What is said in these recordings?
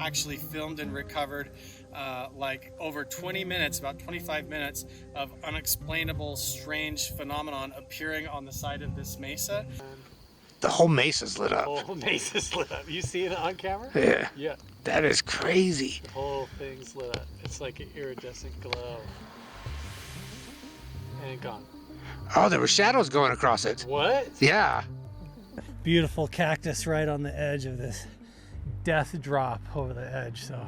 actually filmed and recovered like over 20 minutes, about 25 minutes of unexplainable, strange phenomenon appearing on the side of this mesa. The whole mesa's lit up. The whole mesa's lit up. You see it on camera? Yeah. Yeah. That is crazy. The whole thing's lit up. It's like an iridescent glow. And gone. Oh, there were shadows going across it. What? Yeah. Beautiful cactus right on the edge of this death drop over the edge. So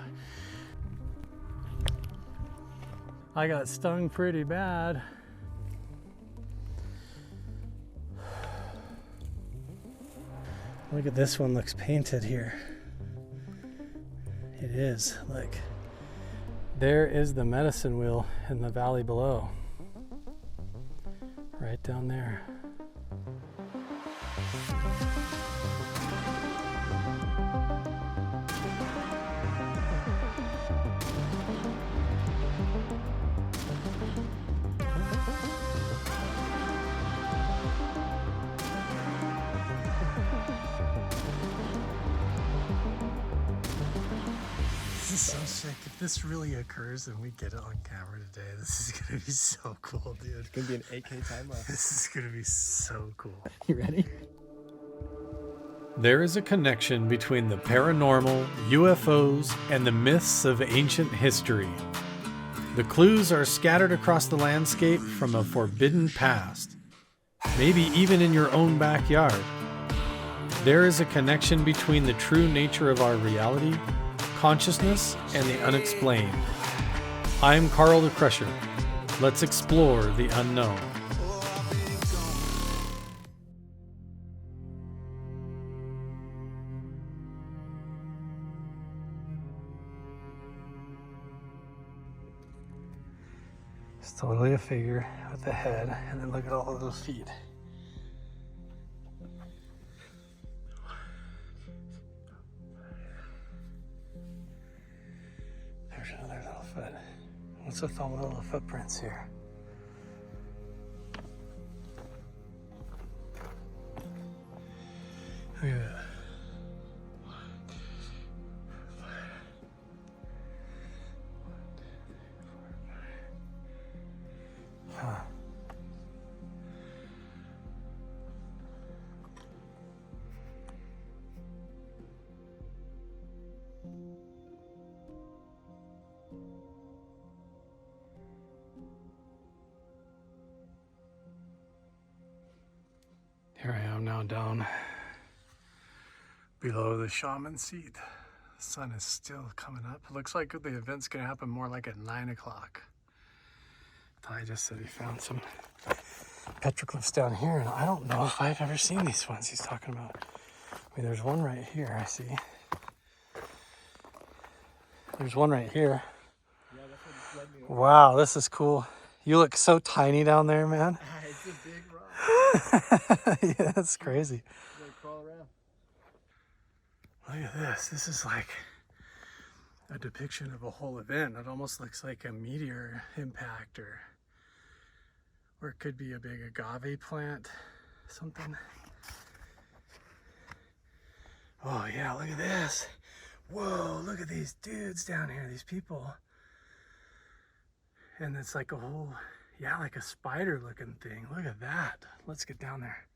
I got stung pretty bad. Look at this one, looks painted here. It is. Look, there is the medicine wheel in the valley below, right down there. This is so sick. If this really occurs and we get it on camera today, this is gonna be so cool, dude. It's gonna be an 8K time lapse. This is gonna be so cool. You ready? There is a connection between the paranormal, UFOs, and the myths of ancient history. The clues are scattered across the landscape from a forbidden past, maybe even in your own backyard. There is a connection between the true nature of our reality, consciousness, and the unexplained. I'm Carl the Crusher. Let's explore the unknown. It's totally a figure with the head, and then look at all of those feet. There's another little foot. What's with all the little footprints here? Look at that. Huh. Here I am now down below the shaman seat. The sun is still coming up. It looks like the event's gonna happen more like at 9 o'clock. Ty just said he found some petroglyphs down here, and I don't know if I've ever seen these ones he's talking about. I mean, there's one right here, I see. There's one right here. Yeah, that's what led me over. Wow, this is cool. You look so tiny down there, man. It's a big rock. Yeah, that's crazy. They crawl around. Look at this. This is like a depiction of a whole event. It almost looks like a meteor impact, or it could be a big agave plant, something. Oh yeah, look at this. Whoa, look at these dudes down here, these people. And it's like a whole, yeah, like a spider looking thing. Look at that. Let's get down there.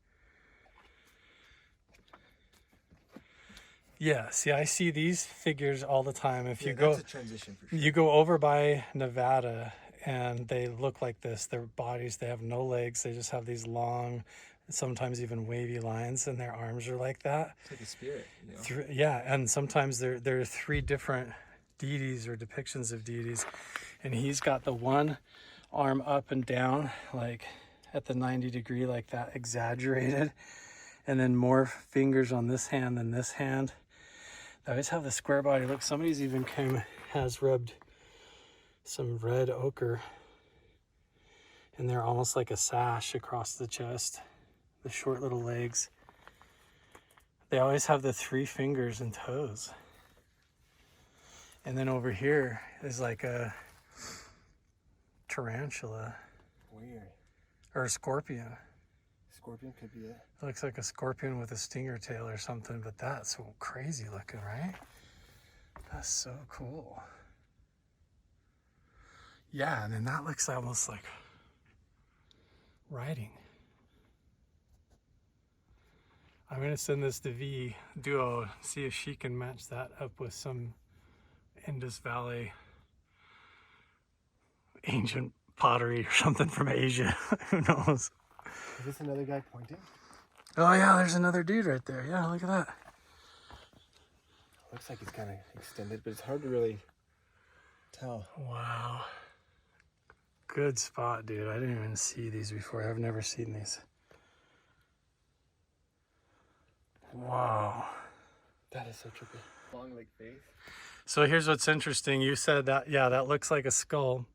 Yeah, see, I see these figures all the time. If you go, that's a transition for sure. you go over by Nevada, and they look like this. Their bodies, they have no legs. They just have these long, sometimes even wavy lines, and their arms are like that. It's like a spirit, you know? Yeah, and sometimes there are three different deities or depictions of deities, and he's got the one arm up and down, like at the 90 degree, like that, exaggerated, and then more fingers on this hand than this hand. They always have the square body. Look, somebody's even has rubbed some red ochre in there, almost like a sash across the chest. The short little legs. They always have the 3 fingers and toes. And then over here is like a tarantula. Weird. Or a scorpion. Scorpion could be it. It looks like a scorpion with a stinger tail or something, but that's so crazy looking, right? That's so cool. Yeah, and then that looks almost like writing. I'm gonna send this to V Duo, see if she can match that up with some Indus Valley ancient pottery or something from Asia. Who knows? Is this another guy pointing? Oh yeah, there's another dude right there. Yeah, look at that. Looks like he's kind of extended, but it's hard to really tell. Wow. Good spot, dude. I didn't even see these before. I've never seen these. Wow. That is so trippy. Long like face. So here's what's interesting. You said that, yeah, that looks like a skull.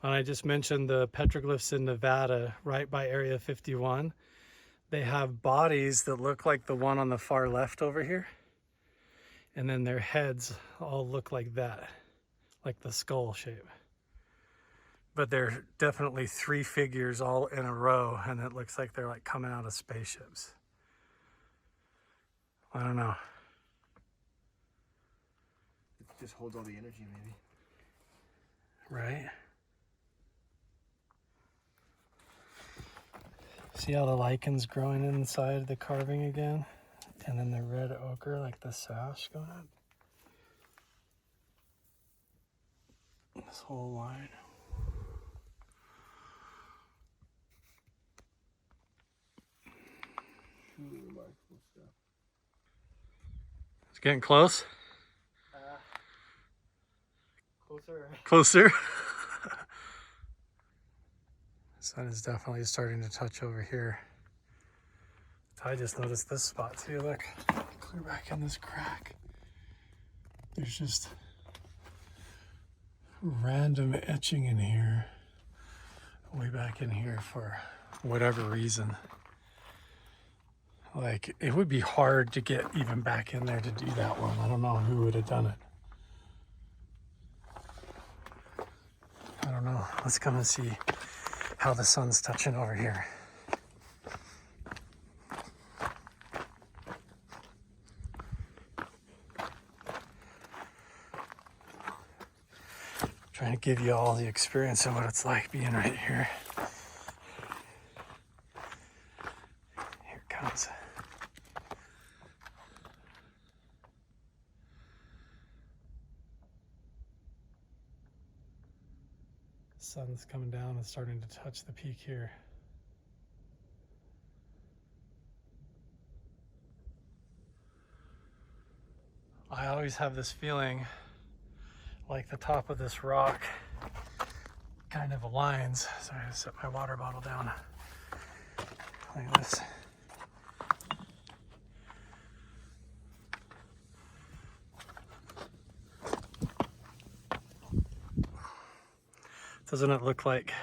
And I just mentioned the petroglyphs in Nevada, right by Area 51. They have bodies that look like the one on the far left over here. And then their heads all look like that, like the skull shape. But they're definitely three figures all in a row, and it looks like they're like coming out of spaceships. I don't know. It just holds all the energy, maybe. Right? See how the lichen's growing inside the carving again? And then the red ochre, like the sash going up. This whole line. Truly remarkable stuff. It's getting close. Closer. Closer. The sun is definitely starting to touch over here. I just noticed this spot too. Look, clear back in this crack. There's just random etching in here, way back in here for whatever reason. Like, it would be hard to get even back in there to do that one. I don't know who would have done it. I don't know. Let's come and see how the sun's touching over here. Trying to give you all the experience of what it's like being right here. Here it comes. Sun's coming down and starting to touch the peak here. I always have this feeling like the top of this rock kind of aligns. So I set my water bottle down like this. Doesn't it look like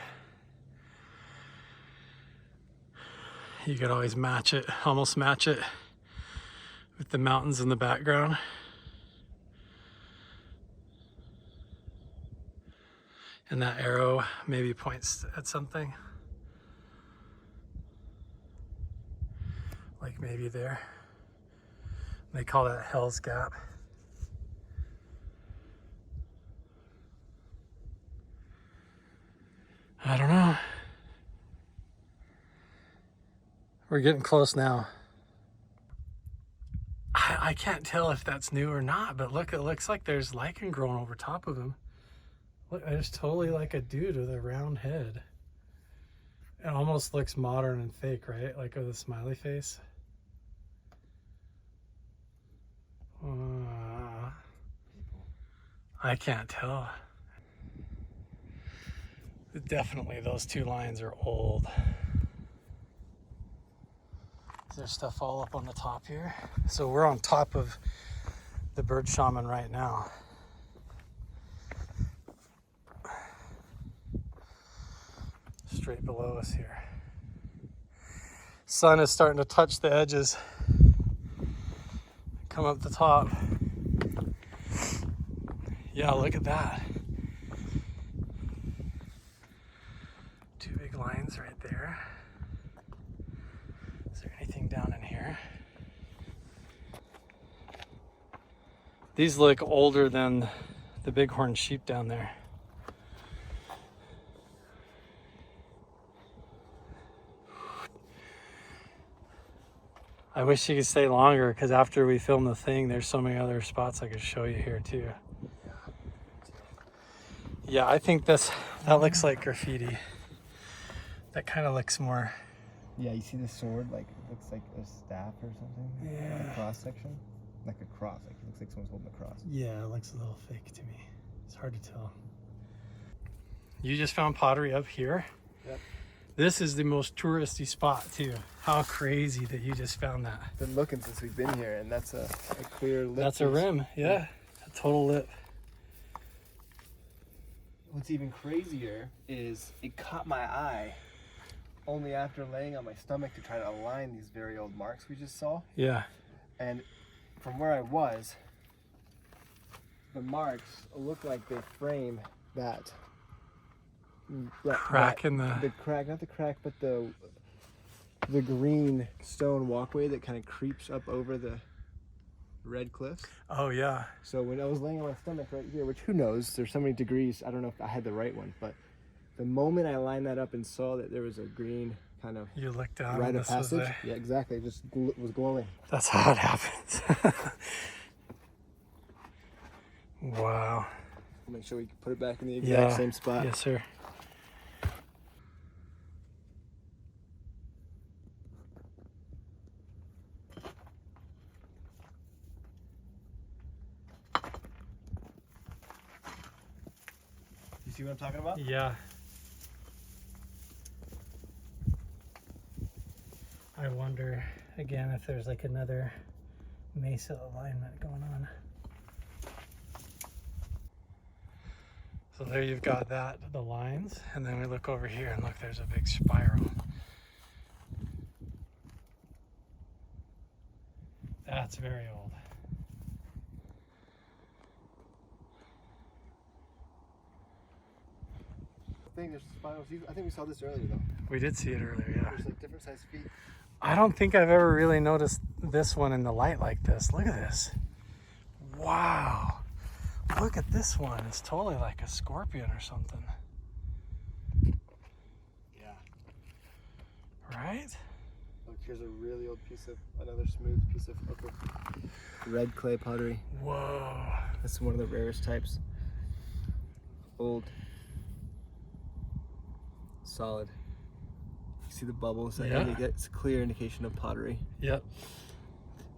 you could always match it, almost match it with the mountains in the background? And that arrow maybe points at something. Like maybe there. They call that Hell's Gap. I don't know. We're getting close now. I can't tell if that's new or not, but look, it looks like there's lichen growing over top of him. Look, there's totally like a dude with a round head. It almost looks modern and fake, right? Like with a smiley face. I can't tell. Definitely those two lines are old. There's stuff all up on the top here. So we're on top of the Bird Shaman right now. Straight below us here. Sun is starting to touch the edges. Come up the top. Yeah, look at that. Two big lines right there. Is there anything down in here? These look older than the bighorn sheep down there. I wish you could stay longer because after we film the thing, there's so many other spots I could show you here too. Yeah, I think that looks like graffiti. That kind of looks more. Yeah, you see the sword? Like, it looks like a staff or something? Yeah. Like a cross section? Like a cross. Like, it looks like someone's holding a cross. Yeah, it looks a little fake to me. It's hard to tell. You just found pottery up here? Yep. This is the most touristy spot too. How crazy that you just found that. Been looking since we've been here, and that's a clear lip. That's a piece. rim, yeah. A total lip. What's even crazier is it caught my eye only after laying on my stomach to try to align these very old marks we just saw. Yeah. And from where I was, the marks look like they frame that Crack in the crack, not the crack, but the green stone walkway that kind of creeps up over the red cliffs. Oh yeah. So when I was laying on my stomach right here, which who knows, there's so many degrees, I don't know if I had the right one, but the moment I lined that up and saw that there was a green kind of You looked down rite and of this was passage, there. yeah, exactly, it just was glowing. That's how it happens. Wow. Make sure we can put it back in the exact same spot. Yes, sir. You see what I'm talking about? Yeah. I wonder again if there's like another Mesa alignment going on. So there you've got that, the lines, and then we look over here and look, there's a big spiral. That's very old. I think there's spirals. I think we saw this earlier though. We did see it earlier, yeah. There's like different sized feet. I don't think I've ever really noticed this one in the light like this. Look at this. Wow. Look at this one. It's totally like a scorpion or something. Yeah. Right? Look, here's a really old piece of, another smooth piece of red clay pottery. Whoa. This is one of the rarest types. Old. Solid. You see the bubbles? Yeah. It's a clear indication of pottery. Yep.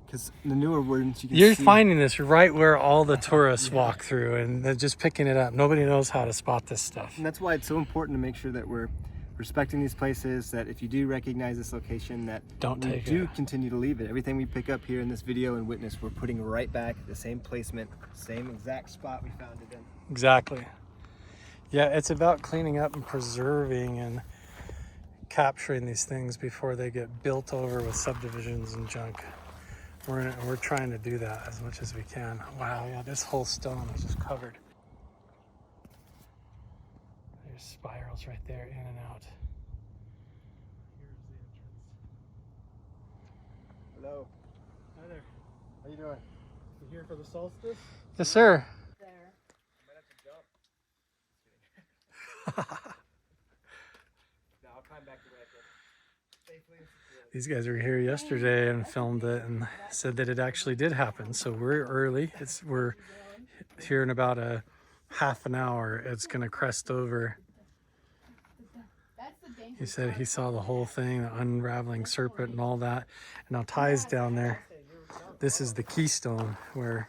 Because the newer ones you can You're see. finding this right where all the tourists walk through, and they're just picking it up. Nobody knows how to spot this stuff. And that's why it's so important to make sure that we're respecting these places, that if you do recognize this location, that Don't we take do it. continue to leave it. Everything we pick up here in this video and witness, we're putting right back at the same placement, same exact spot we found it in. Exactly. Yeah, it's about cleaning up and preserving and capturing these things before they get built over with subdivisions and junk. We're trying to do that as much as we can. Wow, yeah, this whole stone is just covered. There's spirals right there, in and out. Here's the entrance. Hello. Hi there. How you doing? You here for the solstice? Yes, sir. You might have to jump. No, I'll climb back to where I can. Safely and securely. These guys were here yesterday and filmed it and said that it actually did happen. So we're early. We're here in about a half an hour. It's gonna crest over. He said he saw the whole thing, the unraveling serpent and all that. And now Ty's down there. This is the keystone where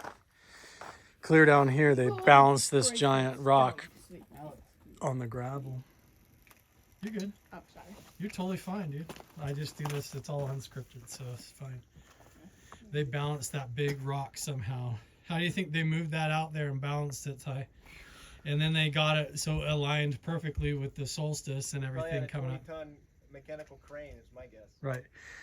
clear down here they balanced this giant rock on the gravel. You're good. Oh, sorry. You're totally fine, dude. I just do this, it's all unscripted, so it's fine. They balanced that big rock somehow. How do you think they moved that out there and balanced it, Ty? And then they got it so aligned perfectly with the solstice and everything coming up. 20-ton mechanical crane is my guess. Right.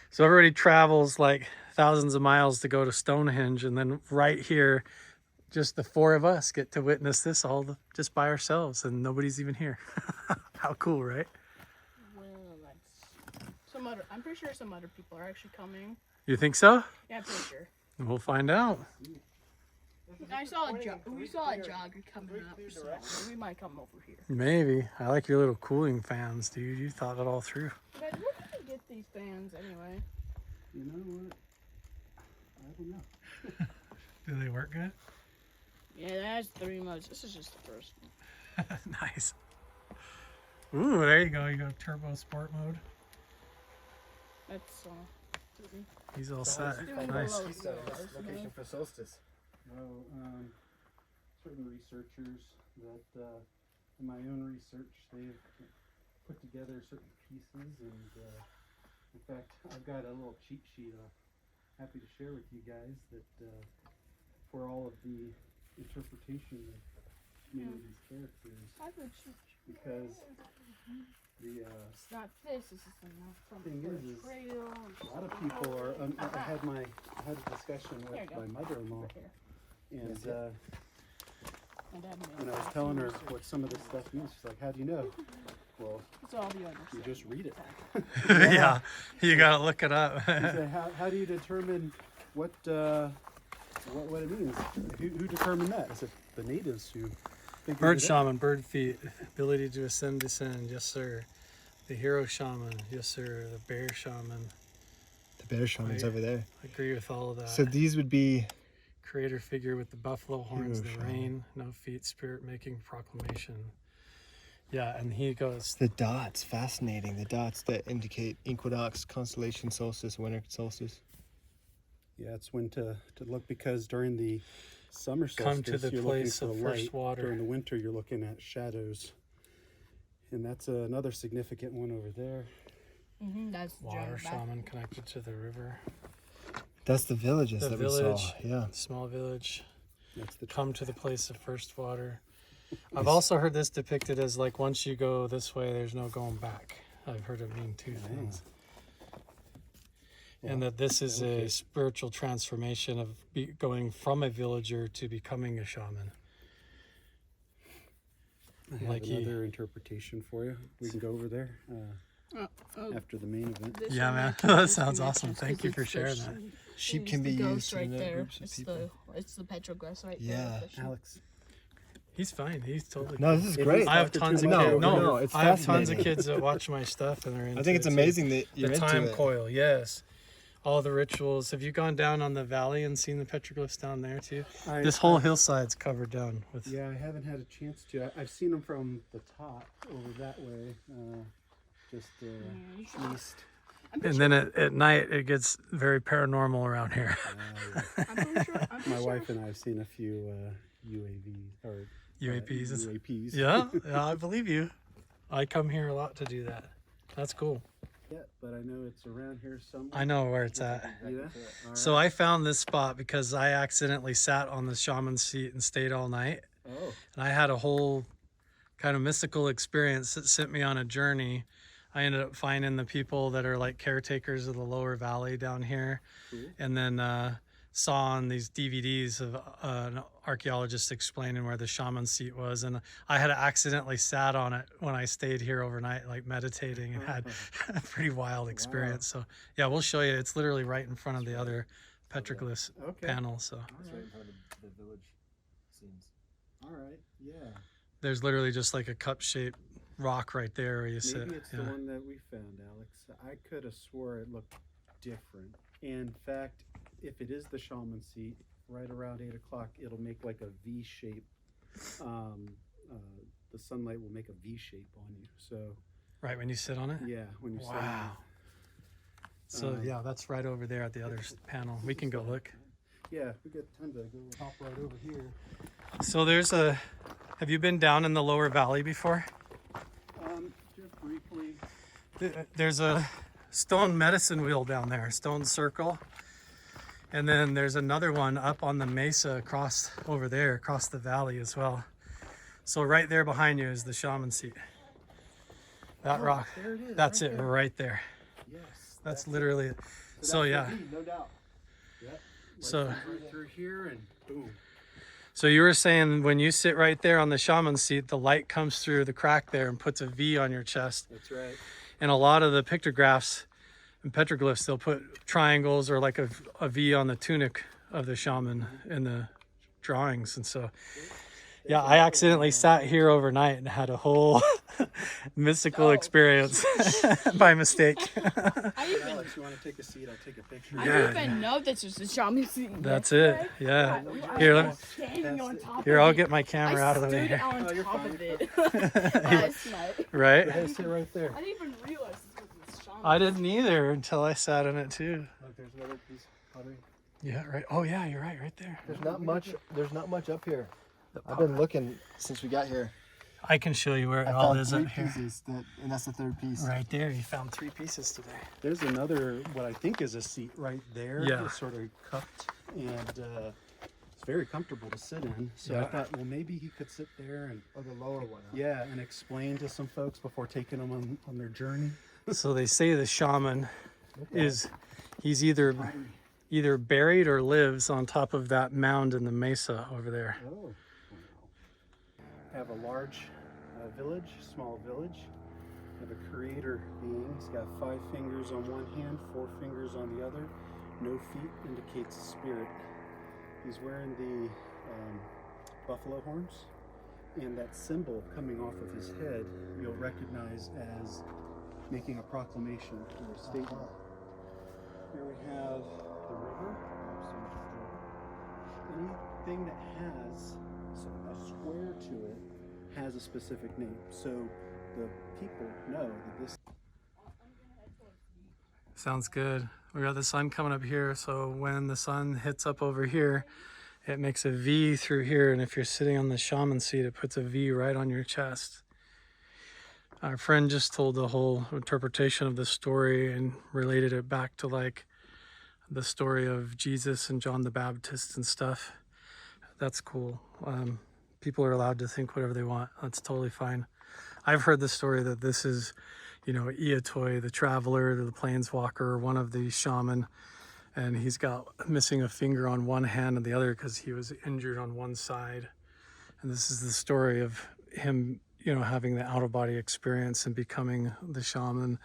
So everybody travels like thousands of miles to go to Stonehenge, and then right here, just the four of us get to witness this all just by ourselves, and nobody's even here. How cool, right? Well, that's some other. I'm pretty sure some other people are actually coming. You think so? Yeah, I'm pretty sure. We'll find out. I saw a we saw a jogger coming up, so we might come over here. Maybe. I like your little cooling fans, dude. You thought it all through. But where did you get these fans anyway? You know what? I don't know. Do they work good? Yeah, that has 3 modes. This is just the first one. Nice. Ooh, there you go. You go turbo sport mode. That's He's all So how's set. he find Nice. this location for solstice? Well, certain researchers that, in my own research, they've put together certain pieces, and in fact, I've got a little cheat sheet I'm happy to share with you guys that for all of the interpretation of many of these characters, because the It's not this. This is from thing Bird is Trail. a lot of people are. I had a discussion There you with go. my mother-in-law, Right here. and My dad knows when I was that. telling her Research. what some of this stuff means, she's like, "How do you know?" Well, It's all the owners. you just read it. Yeah, you gotta look it up. She said, how do you determine what it means? Who determined that? Is it the natives who figured Bird it out? shaman, bird feet, ability to ascend, descend, yes sir. The hero shaman, yes sir. The bear shaman, The bear shaman's Right. over there. I agree with all of that. So these would be Creator figure with the buffalo horns, Hero the shaman. rain, no feet, spirit making proclamation. Yeah, and he goes, the dots. Fascinating. The dots that indicate equinox, constellation, solstice, winter solstice. Yeah, it's when to look, because during the summer solstice, Come to the you're place looking of for first light. water. During the winter, you're looking at shadows, and that's another significant one over there. That's the water giant back. shaman connected to the river. That's the villages The that village. we saw. Yeah. Small village. That's the Come to the place of first water. I've also heard this depicted as like once you go this way, there's no going back. I've heard it mean two things. And that this is a spiritual transformation of going from a villager to becoming a shaman. I have like he- another interpretation for you. We can go over there after the main event. This Yeah, one man. makes That sense sounds to me awesome. just Thank 'cause you for it's the sharing sh- that. Sheep it's can the be ghost used to right unite there. groups of It's people. the petroglyphs right Yeah. there. The sheep. Alex, He's fine. He's totally No, this is great. I have tons of No, kids. no, it's I have tons of fascinating. kids that watch my stuff and are into I think it's it, too. amazing that you're The into time it. coil, yes. All the rituals. Have you gone down on the valley and seen the petroglyphs down there too? This whole hillside's covered down with. Yeah, I haven't had a chance to. I've seen them from the top over that way, just east. And then at night it gets very paranormal around here. I'm pretty sure. My wife and I have seen a few UAVs or UAPs. UAPs. Yeah, I believe you. I come here a lot to do that. That's cool. Yeah, but I know it's around here somewhere. I know where it's at. Yeah. So I found this spot because I accidentally sat on the shaman seat and stayed all night. Oh. And I had a whole kind of mystical experience that sent me on a journey. I ended up finding the people that are like caretakers of the lower valley down here. Cool. And then saw on these DVDs of an archaeologist explaining where the shaman seat was. And I had accidentally sat on it when I stayed here overnight, like meditating, and had a pretty wild experience. So yeah, we'll show you. It's literally right in front of the other petroglyphs Okay. panel. So It's right in front of the village scenes. All right. Yeah. there's literally just like a cup-shaped rock right there where you sit. Maybe it's Yeah. the one that we found, Alex. I could have swore it looked different. In fact, if it is the shaman seat, right around 8 o'clock, it'll make like a V shape. The sunlight will make a V shape on you. So Right when you sit on it? yeah, when you sit on Wow. So yeah, that's right over there at the other panel. We can go look. it. Yeah, we got time to go hop right over here. So there's a, have you been down in the lower valley before? Just briefly. There's a stone medicine wheel down there, stone circle. And then there's another one up on the mesa across over there, across the valley as well. So right there behind you is the shaman seat. That rock, There it is. that's right it there. right there. Yes. That's literally it. So that's yeah, the V, no doubt. Yep. so Right through here and boom. so you were saying when you sit right there on the shaman seat, the light comes through the crack there and puts a V on your chest. That's right. And a lot of the pictographs and petroglyphs, they'll put triangles or like a V on the tunic of the shaman in the drawings. And so, yeah, I accidentally sat here overnight and had a whole mystical experience by mistake. I even, Alex, you want to take a seat? I'll take a picture. I didn't even know this was the shaman seat. That's it. Yeah. I Here, was standing on top Here, of I'll it. get my camera out of the way I stood here. on you're top fine. of it last night. Right? Hey, sit right there. I didn't even realize this was the shaman. I didn't either until I sat in it too. Look, there's another piece of pottery. Yeah, right. Oh yeah, you're right there. There's not much. There's not much up here. I've been looking since we got here. I can show you where it I all found is 3 up here. pieces, and that's the 3rd piece. Right there, you found 3 pieces today. There's another, what I think is a seat right there. Yeah. It's sort of cupped, and it's very comfortable to sit in. So I Yeah. thought, well, maybe he could sit there and Oh, the lower one. Huh? yeah, and explain to some folks before taking them on their journey. So they say the shaman he's either buried or lives on top of that mound in the mesa over there. Oh. Have a large village, small village. Have a creator being. He's got 5 fingers on one hand, 4 fingers on the other. No feet indicates spirit. He's wearing the buffalo horns, and that symbol coming off of his head you'll recognize as making a proclamation or a statement. Here we have the river. Anything that has a square to it has a specific name. So the people know that this. Sounds good. We got the sun coming up here, so when the sun hits up over here, it makes a V through here, and if you're sitting on the shaman seat, it puts a V right on your chest. Our friend just told the whole interpretation of the story and related it back to like the story of Jesus and John the Baptist and stuff. That's cool. People are allowed to think whatever they want. That's totally fine. I've heard the story that this is, you know, Iatoi, the traveler, the planeswalker, one of the shaman, and he's got missing a finger on one hand and the other because he was injured on one side. And this is the story of him, you know, having the out-of-body experience and becoming the shaman.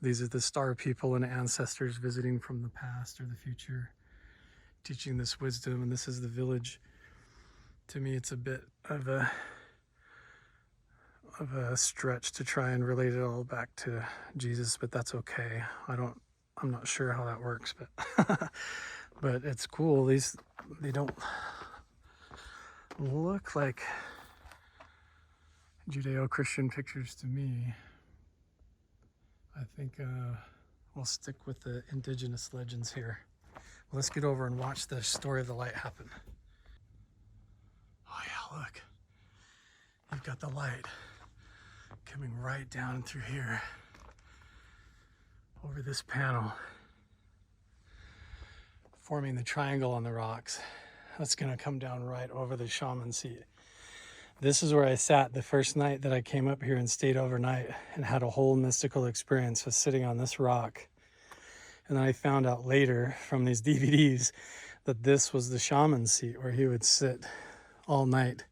These are the star people and ancestors visiting from the past or the future, teaching this wisdom, and this is the village. To me, it's a bit of a stretch to try and relate it all back to Jesus, but that's okay. I'm not sure how that works, but but it's cool. They don't look like Judeo-Christian pictures to me. I think we'll stick with the indigenous legends here. Let's get over and watch the story of the light happen. Oh yeah, look. You've got the light coming right down through here over this panel, forming the triangle on the rocks. That's gonna come down right over the shaman seat. This is where I sat the first night that I came up here and stayed overnight and had a whole mystical experience with sitting on this rock. And then I found out later from these DVDs that this was the shaman seat where he would sit all night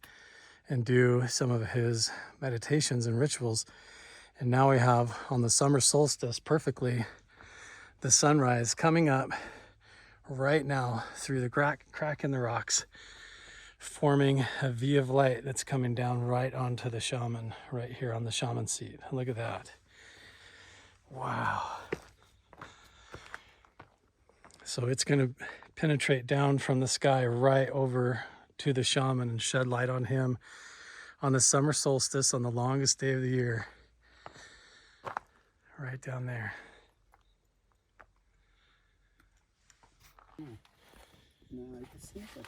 and do some of his meditations and rituals. And now we have on the summer solstice perfectly the sunrise coming up right now through the crack in the rocks, forming a V of light that's coming down right onto the shaman right here on the shaman seat. Look at that. Wow. So it's going to penetrate down from the sky right over to the shaman and shed light on him on the summer solstice on the longest day of the year. Right down there. No, I can see that.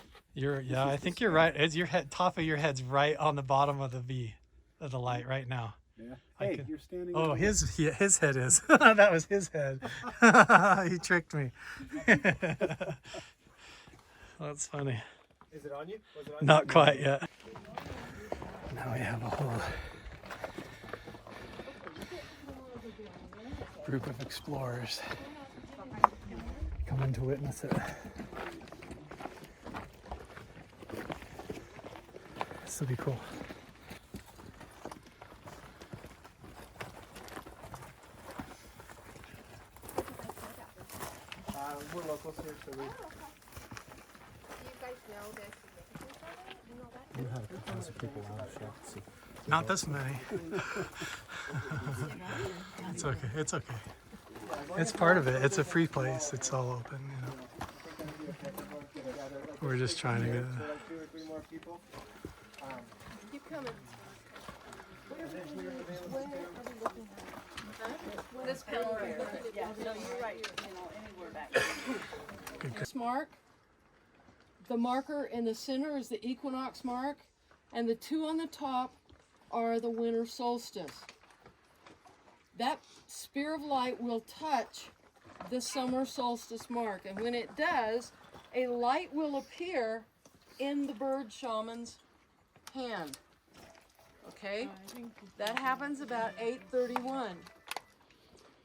Yeah, I think you're right. It's your head, top of your head's right on the bottom of the V of the light right now. Yeah. I Hey, can- you're standing. Oh, on the- his head is. That was his head. He tricked me. That's funny. Is it on you? Was it on Not quite yet. Now we have a whole group of explorers coming to witness it. This will be cool. We're locals here, so we. Do you guys know the significance of Not this many. It's okay. It's okay. It's part of it. It's a free place. It's all open, you know. We're just trying to get. Keep coming. This panel right here. Yeah, no, you're right. You know, anywhere back. This mark, the marker in the center is the equinox mark, and the two on the top are the winter solstice. That spear of light will touch the summer solstice mark, and when it does, a light will appear in the bird shaman's hand. Okay? That happens about 8:31.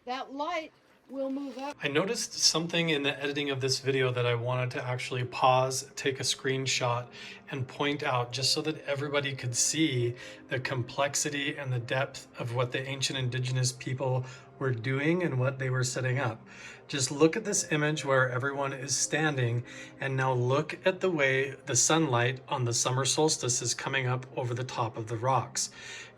That light will move up. I noticed something in the editing of this video that I wanted to actually pause, take a screenshot, and point out just so that everybody could see the complexity and the depth of what the ancient indigenous people were doing and what they were setting up. Just look at this image where everyone is standing, and now look at the way the sunlight on the summer solstice is coming up over the top of the rocks.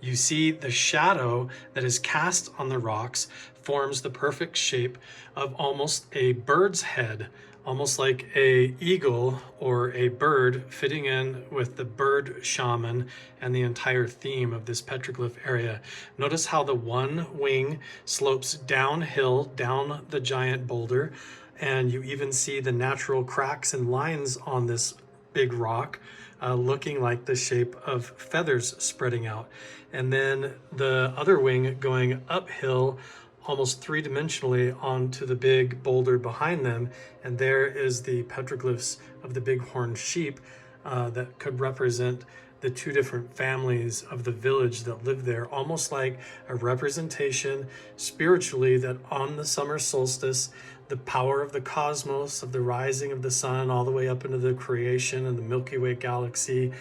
You see the shadow that is cast on the rocks forms the perfect shape of almost a bird's head, almost like a eagle or a bird fitting in with the bird shaman and the entire theme of this petroglyph area. Notice how the one wing slopes downhill down the giant boulder, and you even see the natural cracks and lines on this big rock looking like the shape of feathers spreading out. And then the other wing going uphill almost three-dimensionally onto the big boulder behind them, and there is the petroglyphs of the bighorn sheep that could represent the two different families of the village that live there, almost like a representation spiritually that on the summer solstice, the power of the cosmos, of the rising of the sun all the way up into the creation and the Milky Way galaxy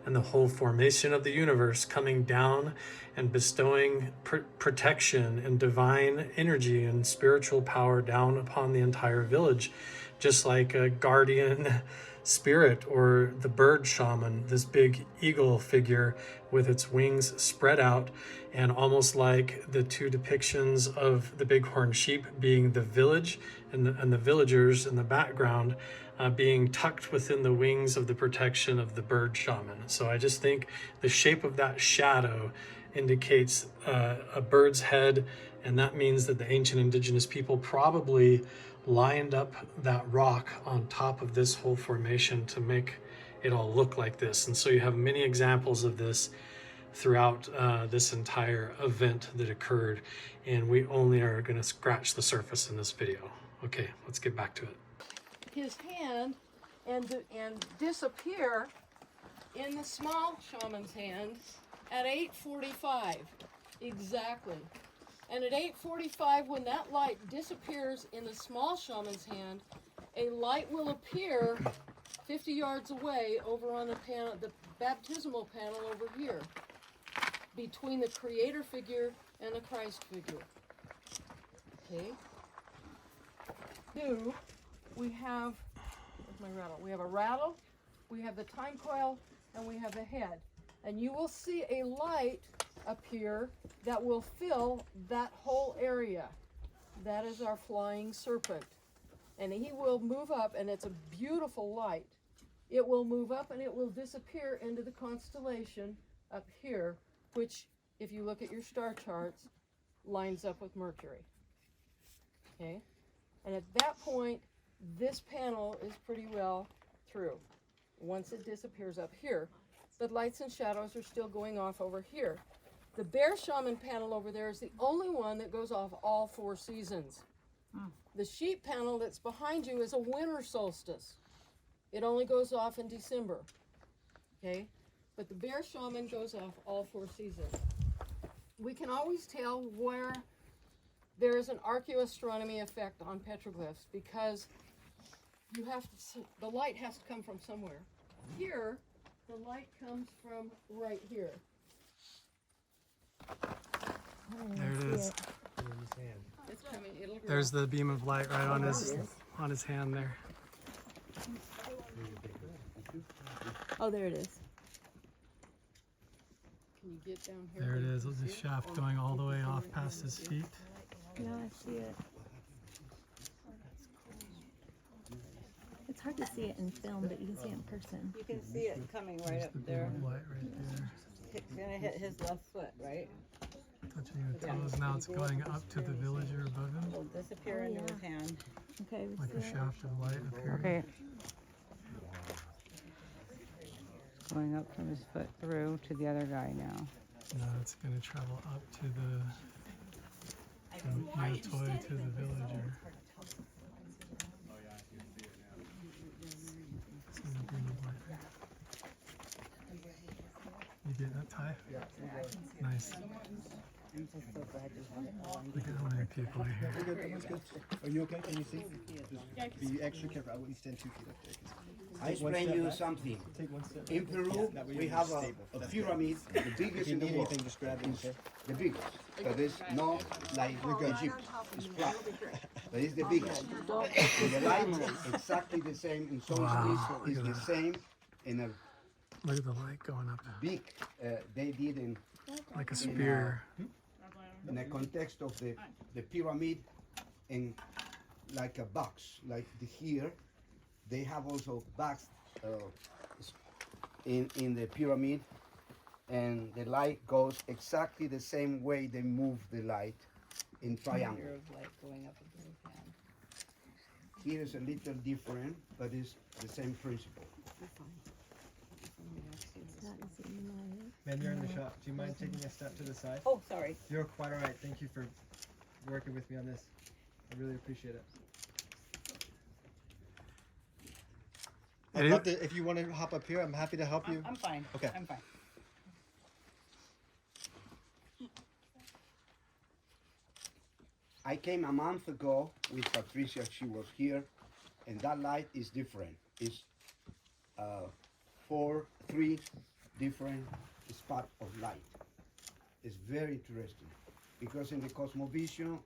and the whole formation of the universe coming down and bestowing protection and divine energy and spiritual power down upon the entire village, just like a guardian spirit or the bird shaman, this big eagle figure with its wings spread out, and almost like the two depictions of the bighorn sheep being the village and the villagers in the background being tucked within the wings of the protection of the bird shaman. So I just think the shape of that shadow indicates a bird's head, and that means that the ancient indigenous people probably lined up that rock on top of this whole formation to make it all look like this. And so you have many examples of this throughout this entire event that occurred, and we only are going to scratch the surface in this video. Okay, let's get back to it. His hand and disappear in the small shaman's hand at 8:45 exactly. And at 8:45, when that light disappears in the small shaman's hand, a light will appear 50 yards away over on the panel, the baptismal panel over here, between the creator figure and the Christ figure. Okay. Two, we have, where's my rattle? We have a rattle, we have the time coil, and we have the head. And you will see a light appear that will fill that whole area. That is our flying serpent. And he will move up, and it's a beautiful light. It will move up and it will disappear into the constellation up here, which, if you look at your star charts, lines up with Mercury. Okay? And at that point, this panel is pretty well through. Once it disappears up here, the lights and shadows are still going off over here. The Bear Shaman panel over there is the only one that goes off all 4 seasons. The sheep panel that's behind you is a winter solstice. It only goes off in December. Okay? But the Bear Shaman goes off all 4 seasons. We can always tell where there is an archaeoastronomy effect on petroglyphs, because you have to see, the light has to come from somewhere. Here, the light comes from right here. There it is. It's coming, it'll grow. There's the beam of light right on his hand there. Oh, there it is. Can you get down here? There it where you is. can The see it? shaft Or going all the you way can off turn it past and his see it? feet. Yeah, I see it. It's hard to see it in film, but you can see it in person. You can see it coming right There's up the beam there. of light right there. It's gonna hit his left foot, right? Touching the toes. Now it's going up to the villager above him. It'll disappear Oh, into yeah. his hand. Okay, we Like see a it. shaft of light appearing. Okay. Going up from his foot through to the other guy now. Now it's going to travel up to the Matoi, to the villager. See the beam of light. You get that, Ty? Yeah. Nice. I'm just so glad you have it all. Look at how many people are here. We're good. Everyone's good. Are you okay? Can you see? Just be extra careful. I wouldn't stand 2 feet up there. I explain you something. Take one step. In Peru, That way we you're have stable. a That's pyramid, the If biggest you in the need world. anything, just grab it. Okay. The biggest. But it's not like Egypt. It's flat. But it's the biggest. And the light is exactly the same in solstice. Wow, It's look the at that. same in a Look at the light going up big, they did like a spear. in the context of the pyramid in like a box, like here. They have also box in the pyramid, and the light goes exactly the same way they move the light in triangle. Of light going up into his hand. Here is a little different, but it's the same principle. Ma'am, you're in the shop. Do you mind taking a step to the side? Oh, sorry. You're quite all right. Thank you for working with me on this. I really appreciate it. I'd love to, if you want to hop up here, I'm happy to help you. I'm fine. Okay. I'm fine. I came a month ago with Patricia, she was here, and that light is different. It's 3 different spots of light. It's very interesting, because in the cosmovision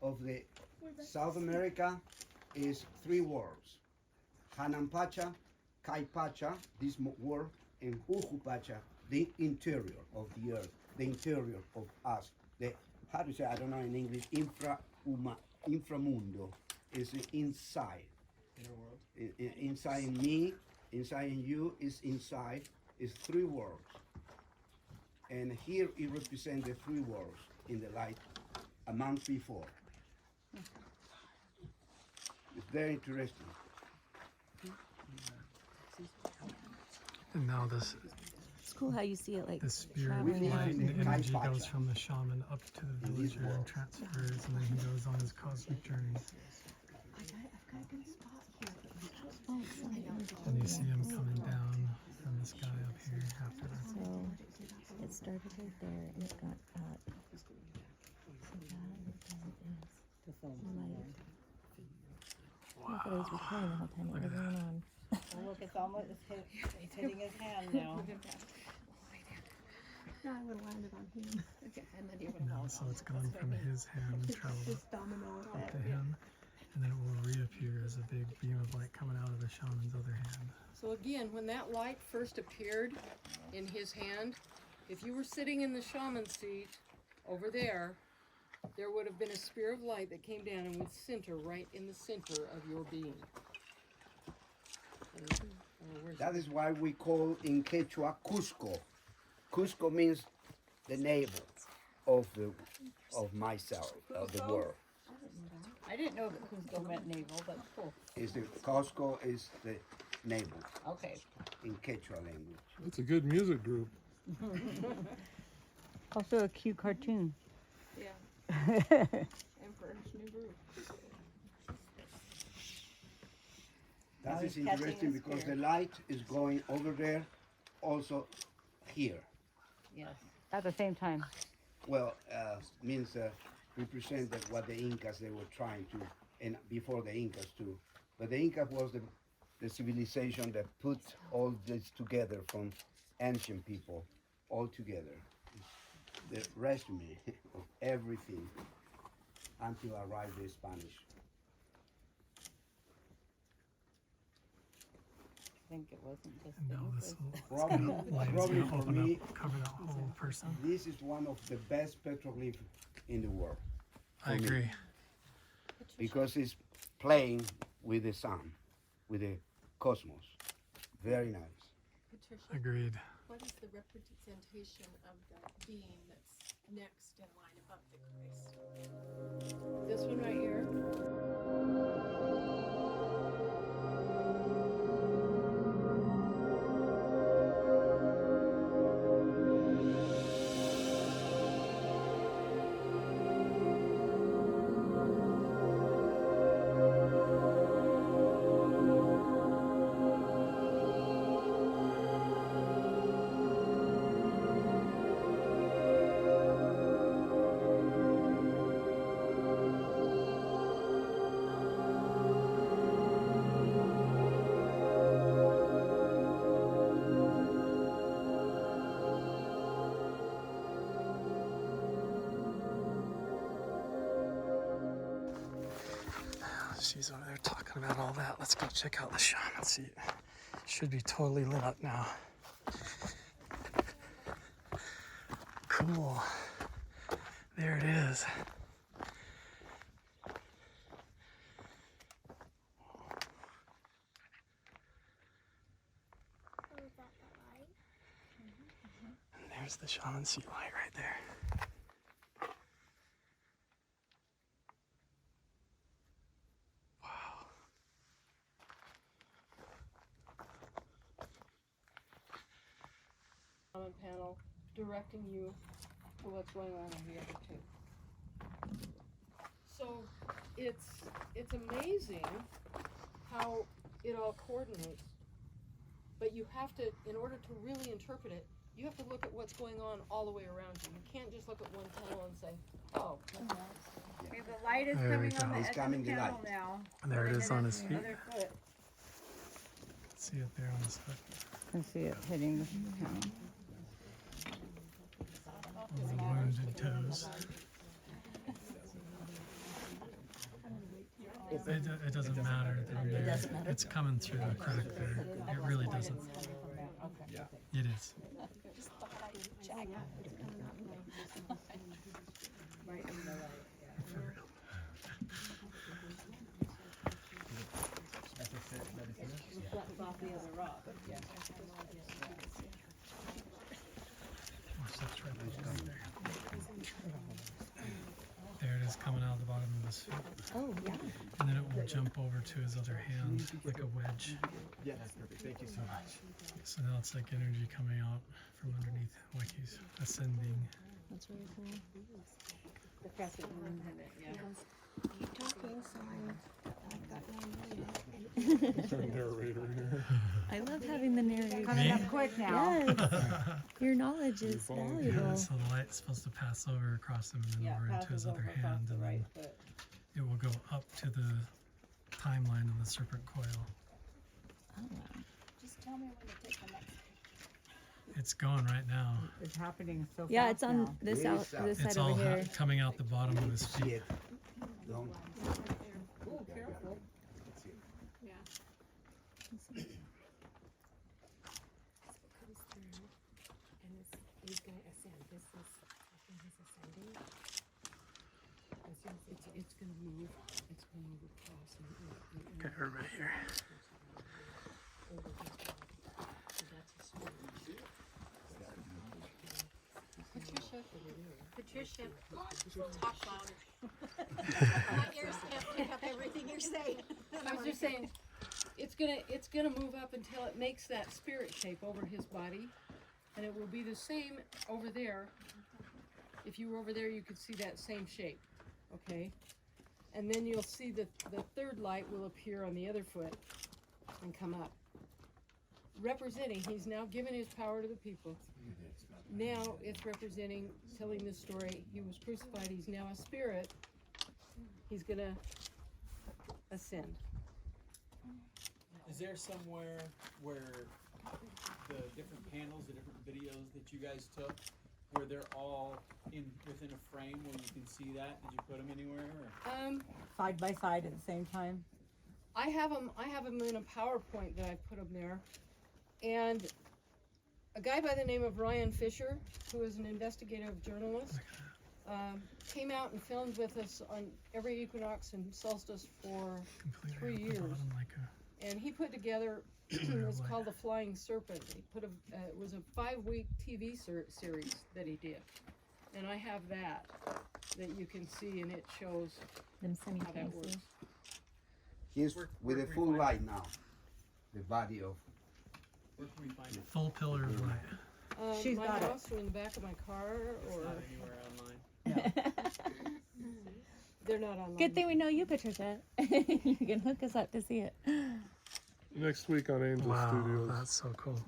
of the South America is 3 worlds. Hananpacha, Kaipacha, this world, and Hujupacha, the interior of the earth, the interior of us. The, how to say, I don't know in English, inframundo is inside. Inner world. Inside in me, inside in you is inside, is 3 worlds. And here it represents the 3 worlds in the light a month before. It's very interesting. And now this It's cool how you see it like the spear traveling of out. light and in the energy Kaipacha. goes from the shaman up to the In this villager and world. transfers, and then he goes on his cosmic journey. Oh, sorry. And you see him coming down from the sky up here after that. So it started right there and it got up. So that is light. I thought it was recording the whole time. It wasn't on. Oh, look, it's almost, it's hitting his hand now. No, I would have landed on him. Okay, and then you would Now, so it's gone from his hand and traveled up to him, and then it will reappear as a big beam of light coming out of the shaman's other hand. So again, when that light first appeared in his hand, if you were sitting in the shaman seat over there, there would have been a spear of light that came down and would center right in the center of your being. That is why we call in Quechua Cusco. Cusco means the navel of myself, of the world. I didn't know that Cusco meant navel, but cool. Is the Cusco is the navel Okay. in Quechua language. It's a good music group. Also a cute cartoon. Yeah. Emperor's New Brew. That is he's catching interesting the because spear. the light is going over there, also here. Yes. At the same time. Well, means represent that what the Incas they were trying to, and before the Incas too. But the Incas was the civilization that put all this together from ancient people, all together. The resume of everything until arrived the Spanish. I think it wasn't just And the now this Incas. whole Probably, light's probably gonna for open me, up, cover that whole person. person. This is one of the best petroglyphs in the world. I for me, agree. because it's playing with the sun, with the cosmos. Very nice. Patricia, Agreed. what is the representation of the being that's next in line above the Christ? This one right here. She's over there talking about all that. Let's go check out the shaman seat. Should be totally lit up now. Cool. There it is. And there's the shaman seat light right there. Panel directing you to what's going on in the other two. So it's amazing how it all coordinates. But you have to, in order to really interpret it, you have to look at what's going on all the way around you. You can't just look at one panel and say, oh, Okay, the light is There we coming on go. the It's edge coming of the the panel light. now. There it is on his feet. Other foot. See it there on his foot. I can see it hitting the panel. The wounded toes. It doesn't matter. It's coming through the crack there. It really doesn't. It is. There it is coming out of the bottom of his foot. Oh, yeah. And then it will jump over to his other hand like a wedge. Yeah, that's perfect. Thank you so much. So now it's like energy coming out from underneath, like he's ascending. That's really cool. Keep talking, so I've got no idea. I love having the narrator. Coming up quick now. Yes. Your knowledge is valuable. Yeah, so the light's supposed to pass over across him and then over into his other hand, and then it will go up to the timeline of the serpent coil. Oh, wow. Just tell me when to take the next. It's going right now. It's happening so fast. Yeah, it's on now. this Really out soft. this It's side all over here. coming out the bottom of his See feet. it. Don't. oh, careful. Yeah. Comes through, and he's going to ascend. This is, I think he's ascending. As soon as it's going to move. It's going to move across. And Okay, everybody here. over his body. So that's a small. Patricia, Talk louder. My ears can't pick up everything you're saying. I was just saying, it's gonna move up until it makes that spirit shape over his body, and it will be the same over there. If you were over there, you could see that same shape, okay? And then you'll see the third light will appear on the other foot and come up. Representing, he's now given his power to the people. Now it's representing, telling the story. He was crucified, he's now a spirit. He's gonna ascend. Is there somewhere where the different panels, the different videos that you guys took, where they're all within a frame where you can see that? Did you put them anywhere? Or? Side by side at the same time. I have them in a PowerPoint that I put them there. And a guy by the name of Ryan Fisher, who is an investigative journalist, came out and filmed with us on every equinox and solstice for 3 years. And he put together, it's called The Flying Serpent. He put it was a 5-week TV series that he did. And I have that you can see, and it shows Them how that works. He's with a full light now. The body of. Where can we find it? Full pillar of light. She's my house or in the back of my car or Not anywhere online. they're not online. Good thing we know you, Patricia. You can hook us up to see it. Next week on Angel Studios. That's so cool.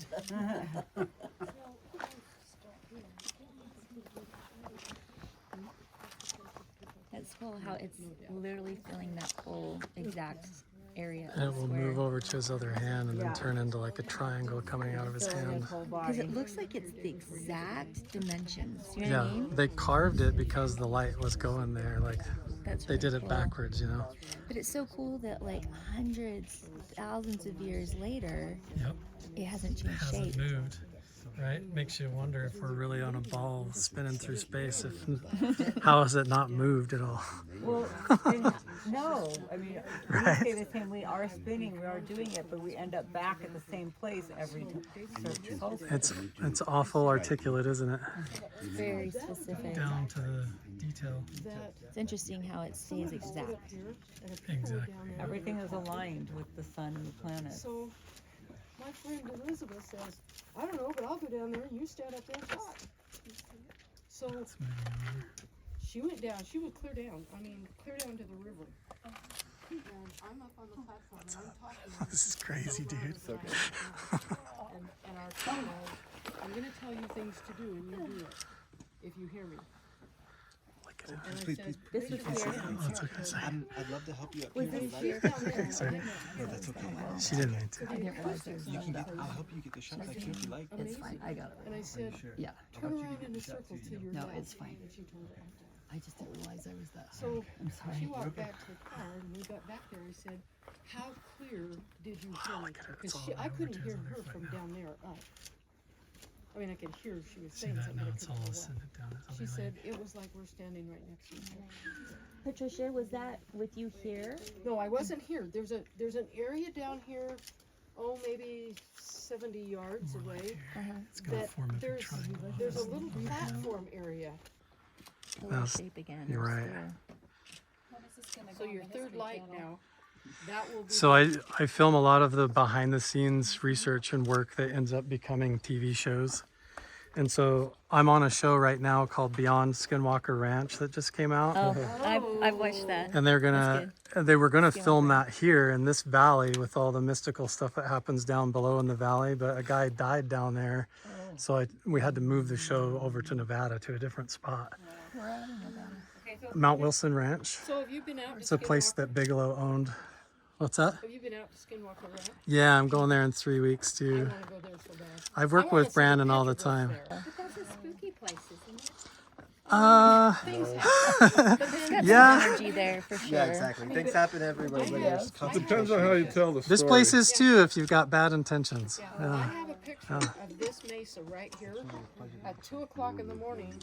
It's cool how it's literally filling that whole exact area. And it will move over to his other hand and then turn into like a triangle coming out of his hand. Because it looks like it's the exact dimensions. You know what I mean? They carved it because the light was going there. Like That's they really did it cool. backwards, you know. But it's so cool that like hundreds, thousands of years later, Yep. it hasn't It changed hasn't shape. moved. Right? Makes you wonder if we're really on a ball spinning through space. If how has it not moved at all? Well, no. I mean, we say the same. We are spinning, we are doing it, but we end up back at the same place every solstice. It's awful articulate, isn't it? Very specific. Down to the detail. It's interesting how it stays exact. Exactly. Everything is aligned with the sun and the planets. So my friend Elizabeth says, I don't know, but I'll go down there and you stand up there and talk. So she went down, she would clear down to the river. And I'm up on the platform and I'm talking. This is crazy, dude. And our tunnel, I'm going to tell you things to do and you do it if you hear me. And I said, this was here. I'd love to help you up Was here. this here down there? Sorry. No, that's okay. She didn't mean to. I didn't realize there was You can get, another. I'll help you get the shot back here if you like. It's fine. I got it. And I said, Yeah. turn around in a circle to your No, left. it's fine. And she turned around. I just didn't realize I was that. So I'm sorry. she walked back to the car and we got back there. I said, how clear did you hear me? Because I couldn't hear her from down there up. I mean, I could hear she was See saying that? something. Now but I it's couldn't all hear what. ascended down. It's She all said it was like we're standing right next to each other. Patricia, was that with you here? No, I wasn't here. There's an area down here, maybe 70 yards away. It's gonna That form a big there's triangle. there's a little platform area. A little That's- shape again. you're right. So your third light now, that will be. So I film a lot of the behind the scenes research and work that ends up becoming TV shows. And so I'm on a show right now called Beyond Skinwalker Ranch that just came out. Oh, I've watched that. And they were gonna Skinwalker. film that here in this valley with all the mystical stuff that happens down below in the valley, but a guy died down there. So we had to move the show over to Nevada to a different spot. Mount Wilson Ranch. So have you been out? It's a place that Bigelow owned. What's that? Have you been out to Skinwalker Ranch? Yeah, I'm going there in 3 weeks I too. want to go there so bad. I've worked I wanna with see Brandon all the petroglyphs time. there. But that's a spooky place, isn't it? Yeah. Energy there for sure. Yeah, exactly. Things happen everywhere. But there's Depends on how you tell the story. This place is too if you've got bad intentions. I have a picture of this mesa right here at 2 o'clock in the morning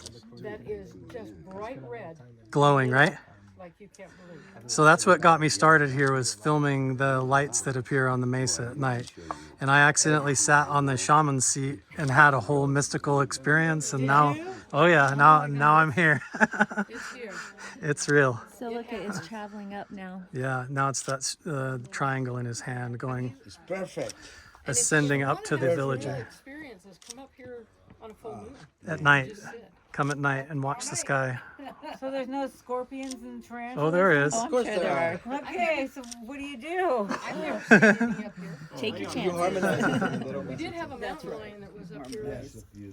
that is just bright red, Glowing, right? like you can't believe. So that's what got me started here, was filming the lights that appear on the mesa at night. And I accidentally sat on the shaman seat and had a whole mystical experience, and now, oh yeah, now I'm here. It's here. It's real. So look, it's traveling up now. Yeah, now it's that triangle in his hand going, It's perfect. ascending up to the Real villager experiences. Come up here on a full moon. at night. Just sit. Come at night and watch the sky. So there's no scorpions and tarantulas? Oh, there is. Oh, I'm sure there are. Okay, so what do you do? I've never seen anything up here. Take your You chances. harmonize it a little We bit. did have a mountain lion that was up here a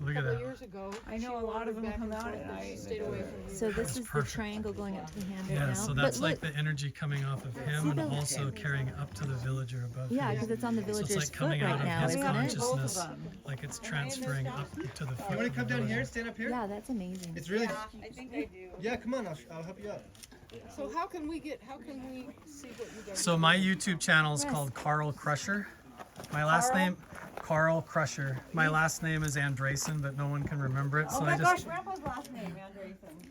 Look at couple that. years ago. I know She a lot of wandered them back come and out forth, at but she night. stayed away from So you. this is the triangle going up to the hand right Yeah, now. so that's but like look, the energy coming off of him and also carrying up to the villager above yeah, him. because it's on the So it's villager's like foot coming out right of now, his isn't it? consciousness, like it's transferring up to the foot. You want of to come the down here, villager. stand up here? Yeah, that's amazing. It's really. I think I do. Yeah, come on. I'll help you out. So how can we see what you guys So do? my YouTube channel is called Carl Crusher. My last name, Carl Crusher. My last name is Andresen, but no one can remember it, so Oh my I gosh, just. Grandpa's last name,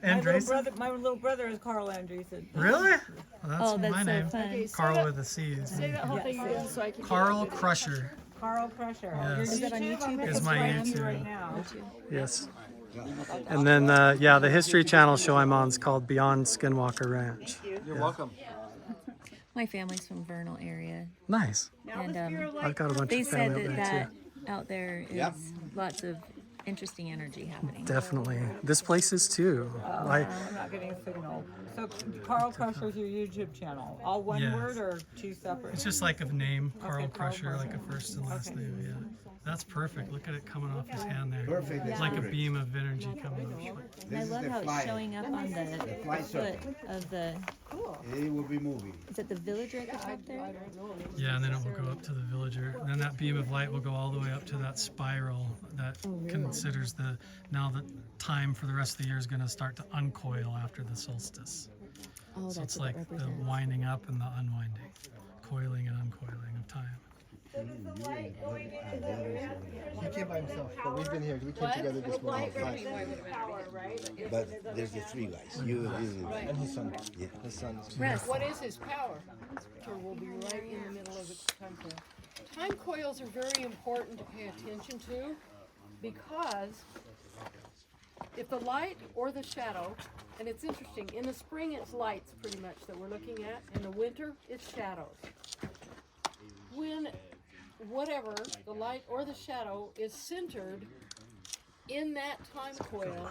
Andresen. Andresen? My little brother is Carl Andresen. Really? Well, that's Oh, that's my so name. fun. Okay, Carl with a C. Say that whole thing again so I can Carl Crusher. Carl Crusher. Yes. Is that on YouTube? Is my YouTube. Right now. Yes. And then, yeah, the History Channel show I'm on is called Beyond Skinwalker Ranch. You're welcome. My family's from Vernal area. Nice. And I've got a bunch they of said family that up there that out there is lots of interesting energy happening. too. Definitely. This place is too. Like, I'm not getting a signal. So Carl Crusher's your YouTube channel. All one Yes. word or two separate? it's just like a name, Carl Okay, Carl Crusher, like a Crusher. first and last Okay. name. Yeah. That's perfect. Look at it coming off his hand there. Perfect. It's like a beam of energy coming off. And I love how it's showing up on the fly foot circle. of the. It will be moving. Is it the villager at the top there? Yeah, and then it will go up to the villager. And then that beam of light will go all the way up to that spiral that considers the time for the rest of the year is going to start to uncoil after the solstice. Oh, So that's it's what like that the represents. winding up and the unwinding, coiling and uncoiling of time. He came by himself, but we've been here. We came together this morning at 5. But there's the three guys. You And his son. Yeah. His son's. Rest. What is his power? Or will be right in the middle of the time coil. Time coils are very important to pay attention to because if the light or the shadow, and it's interesting, in the spring it's lights pretty much that we're looking at, in the winter it's shadows. When whatever, the light or the shadow is centered in that time coil,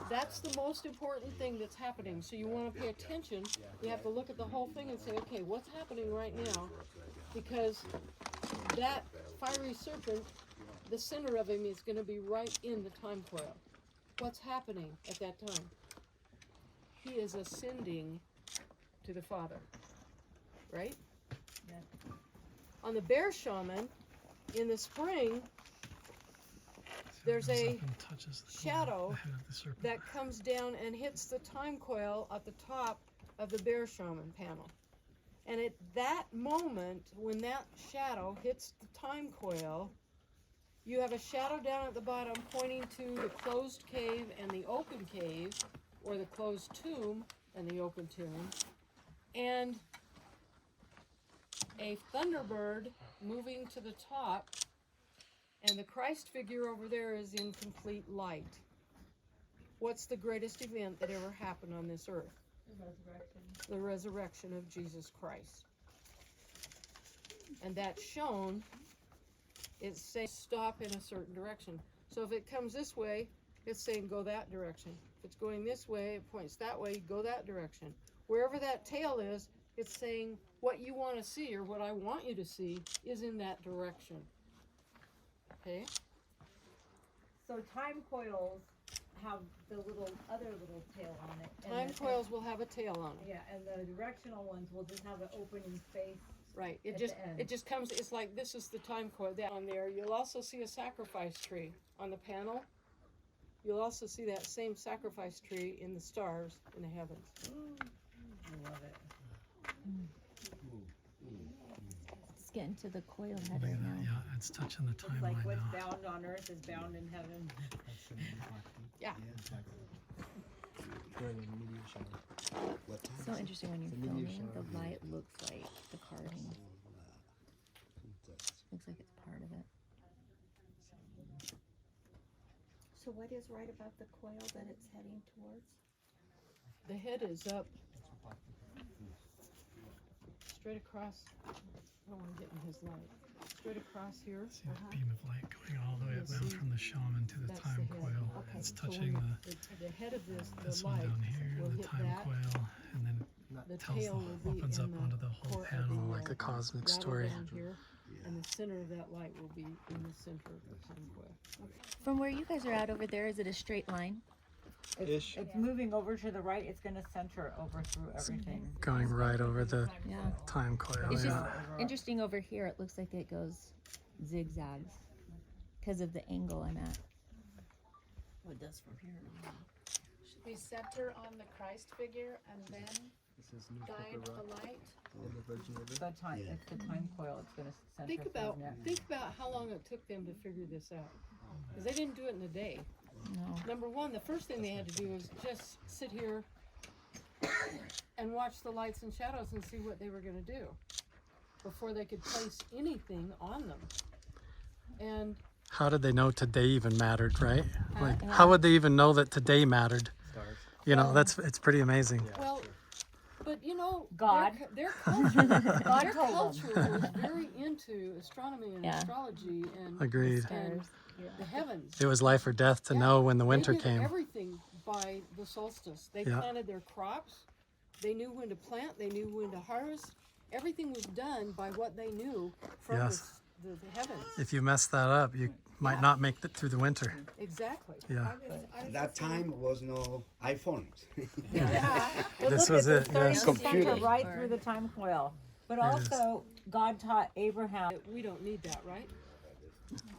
that's the most important thing that's happening. So you want to pay attention. You have to look at the whole thing and say, okay, what's happening right now? Because that fiery serpent, the center of him is going to be right in the time coil. What's happening at that time? He is ascending to the Father, right? On the Bear Shaman, in the spring, there's a shadow that comes down and hits the time coil at the top of the Bear Shaman panel. And at that moment, when that shadow hits the time coil, you have a shadow down at the bottom pointing to the closed cave and the open cave, or the closed tomb and the open tomb, and a thunderbird moving to the top, and the Christ figure over there is in complete light. What's the greatest event that ever happened on this earth? The resurrection of Jesus Christ. And that's shown, it's saying stop in a certain direction. So if it comes this way, it's saying go that direction. If it's going this way, it points that way, go that direction. Wherever that tail is, it's saying what you want to see, or what I want you to see, is in that direction. Okay? So time coils have the other little tail on it. and Time the- coils will have a tail on it. Yeah, and the directional ones will just have an opening space. Right. At the end. It just comes, it's like this is the time coil down there. You'll also see a sacrifice tree on the panel. You'll also see that same sacrifice tree in the stars in the heavens. I love it. It's getting to the coil head Look right at that. now. Yeah, it's touching the It's like timeline what's now. bound on earth is bound in heaven. Yeah. During the meteor shower. So interesting when you're The meteor filming, shower. the light looks like the carving. Looks like it's part of it. So what is right about the coil that it's heading towards? The head is up. Straight across. I don't want to get in his light. Straight across here. See that beam of light going all the way up You'll down see from the shaman to the that's time head. coil. Okay, It's so touching when the the head of this one light down here, will the hit time that. coil, and then The tells tail will be opens in up the onto the whole core of panel. the, Like a cosmic rattle story. down here, and the center of that light will be in the center of the time coil. From where you guys are at over there, is it a straight line? Ish. It's moving over to the right. It's going to center over through everything. Going right over the Yeah. time coil. It's just Yeah. interesting over here. It looks like it goes zigzags because of the angle I'm at. Well, it does from here. Should we center on the Christ figure and then This is New guide Purple the Rock light. and the originated. It's the time coil. It's going to center Think about how long it took them to figure this out, because they didn't do it in a day. No. Number one, the first thing they had to do was just sit here and watch the lights and shadows and see what they were going to do before they could place anything on them. And How did they know today even mattered, right? Like, Yeah. how would they even know that today mattered? Stars. You know, it's pretty amazing. well, but you know, God. their culture, God their told them. culture was very into astronomy and Yeah. astrology and Agreed. and the heavens. It was life or death to know when the winter They did came. everything by the solstice. They Yeah. planted their crops. They knew when to plant. They knew when to harvest. Everything was done by what they knew from Yes. the heavens. If you mess that up, you might not make it through the winter. Exactly. Yeah. At that time was no iPhones. This was it, Starting yes. to center Computer. right through the time coil. But There it is. also, God taught Abraham. We don't need that, right?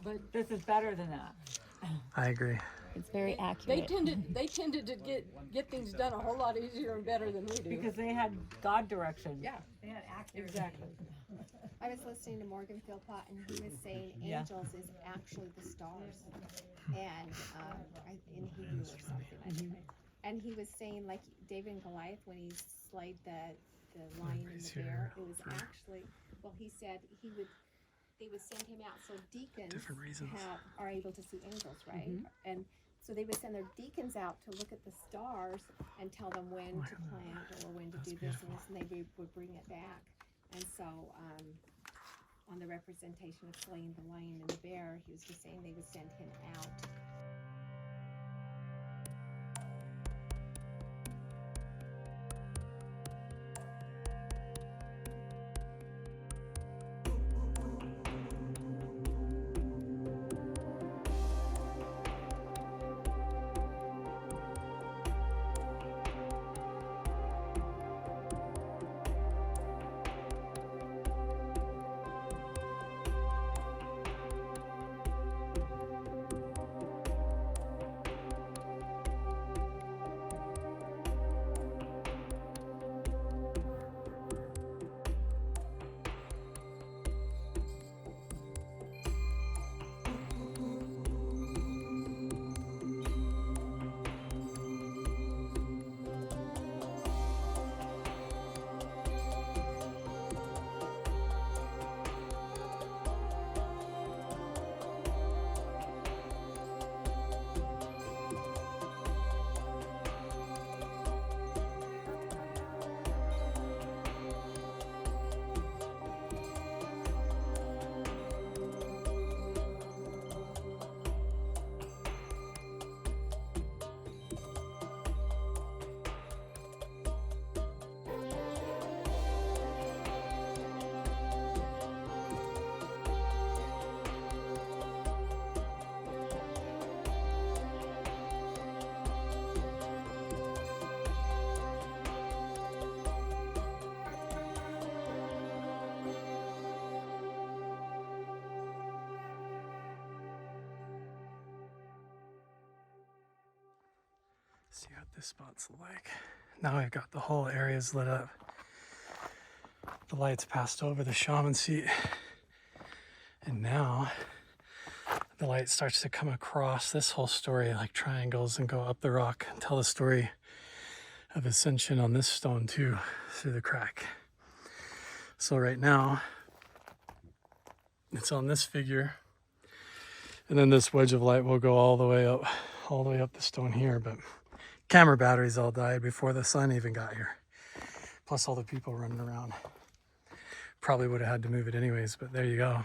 But This is better than that. I agree. It's very they accurate. tended to get things done a whole lot easier and better than we do. Because they had God direction. Yeah, exactly. I was listening to Morgan Philpott, and he was saying Yeah. angels is actually the stars, and in Hebrew or something. I think. And he was saying, like David and Goliath, when he slayed the lion and the bear, it was actually, well, he said they would send him out. So deacons Different reasons. are able to see angels, right? And so they would send their deacons out to look at the stars and tell them when to plant or when to do this and this, and they would bring it back. And so, on the representation of slaying the lion and the bear, he was just saying they would send him out. See what this spot's like. Now I've got the whole areas lit up. The lights passed over the shaman seat. And now the light starts to come across this whole story like triangles and go up the rock and tell the story of ascension on this stone too, through the crack. So right now, it's on this figure. And then this wedge of light will go all the way up the stone here, but camera batteries all died before the sun even got here. Plus all the people running around. Probably would have had to move it anyways, but there you go.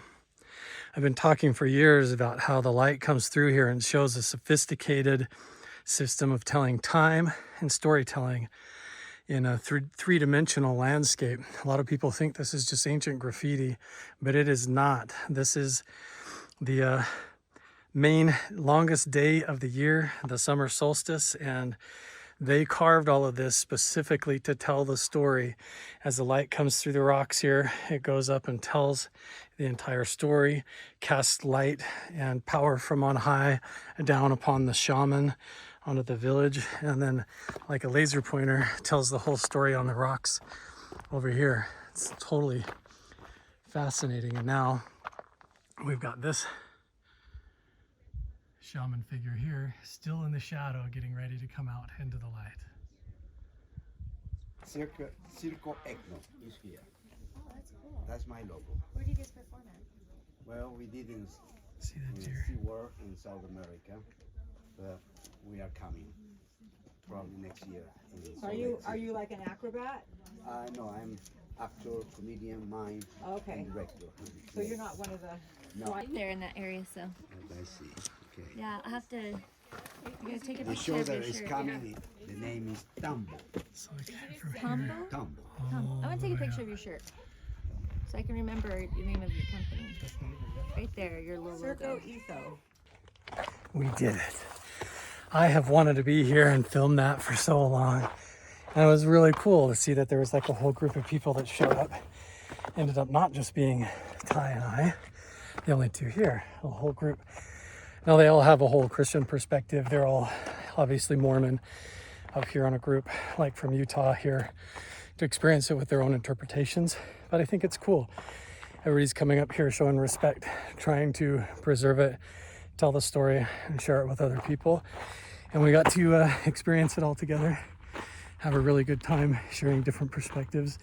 I've been talking for years about how the light comes through here and shows a sophisticated system of telling time and storytelling in a three-dimensional landscape. A lot of people think this is just ancient graffiti, but it is not. This is the main longest day of the year, the summer solstice, and they carved all of this specifically to tell the story. As the light comes through the rocks here, it goes up and tells the entire story, casts light and power from on high down upon the shaman, onto the village, and then like a laser pointer tells the whole story on the rocks over here. It's totally fascinating. And now we've got this shaman figure here, still in the shadow, getting ready to come out into the light. Circo Ecno is here. Oh, that's cool. That's my logo. Where do you guys perform at? Well, we did in deer. SeaWorld in South America, but we are coming probably next year. Are you like an acrobat? No, I'm actor, comedian, mime, Okay. and director. So you're not one of the. No. I'm there in that area, so I see. Okay. yeah, I'll have to. You gotta take a The picture show of that your is shirt. coming, the name is Tambo. So I came from Combo? here. Tambo. I want to take a picture of your shirt so I can remember the name of your company. Right there, your little Circo logo. Etho. We did it. I have wanted to be here and film that for so long. And it was really cool to see that there was like a whole group of people that showed up. Ended up not just being Ty and I, the only two here, a whole group. Now they all have a whole Christian perspective. They're all obviously Mormon up here on a group like from Utah here to experience it with their own interpretations. But I think it's cool. Everybody's coming up here showing respect, trying to preserve it, tell the story and share it with other people. And we got to experience it all together, have a really good time sharing different perspectives,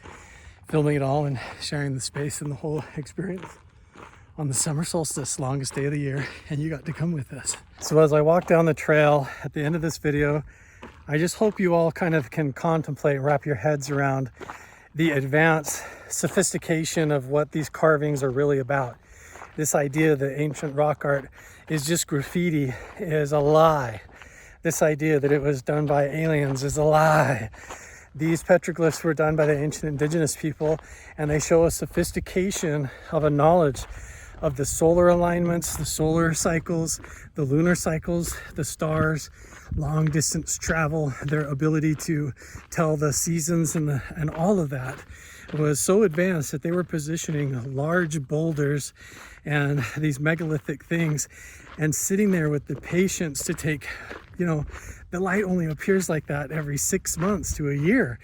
filming it all and sharing the space and the whole experience on the summer solstice, longest day of the year, and you got to come with us. So as I walk down the trail at the end of this video, I just hope you all kind of can contemplate, wrap your heads around the advanced sophistication of what these carvings are really about. This idea that ancient rock art is just graffiti is a lie. This idea that it was done by aliens is a lie. These petroglyphs were done by the ancient indigenous people, and they show a sophistication of a knowledge of the solar alignments, the solar cycles, the lunar cycles, the stars, long distance travel, their ability to tell the seasons and all of that was so advanced that they were positioning large boulders and these megalithic things and sitting there with the patience to take, the light only appears like that every 6 months to a year.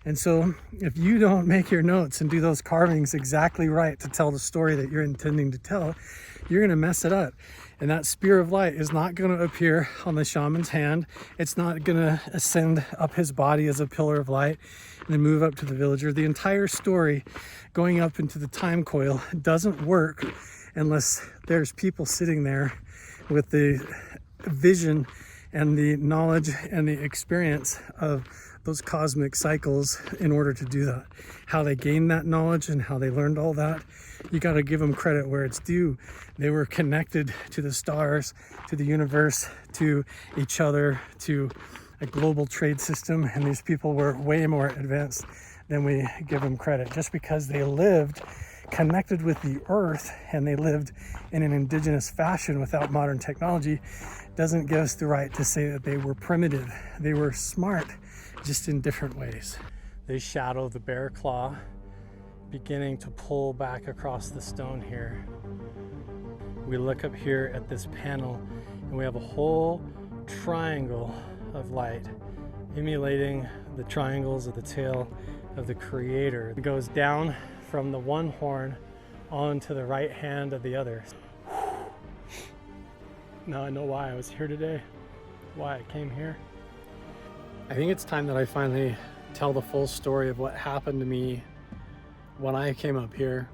And so if you don't make your notes and do those carvings exactly right to tell the story that you're intending to tell, you're going to mess it up. And that spear of light is not going to appear on the shaman's hand. It's not going to ascend up his body as a pillar of light and then move up to the villager. The entire story going up into the time coil doesn't work unless there's people sitting there with the vision and the knowledge and the experience of those cosmic cycles in order to do that. How they gained that knowledge and how they learned all that, you got to give them credit where it's due. They were connected to the stars, to the universe, to each other, to a global trade system, and these people were way more advanced than we give them credit. Just because they lived connected with the earth and they lived in an indigenous fashion without modern technology doesn't give us the right to say that they were primitive. They were smart, just in different ways. They shadow the bear claw beginning to pull back across the stone here. We look up here at this panel and we have a whole triangle of light emulating the triangles of the tail of the creator. It goes down from the one horn onto the right hand of the other. Now I know why I was here today, why I came here. I think it's time that I finally tell the full story of what happened to me when I came up here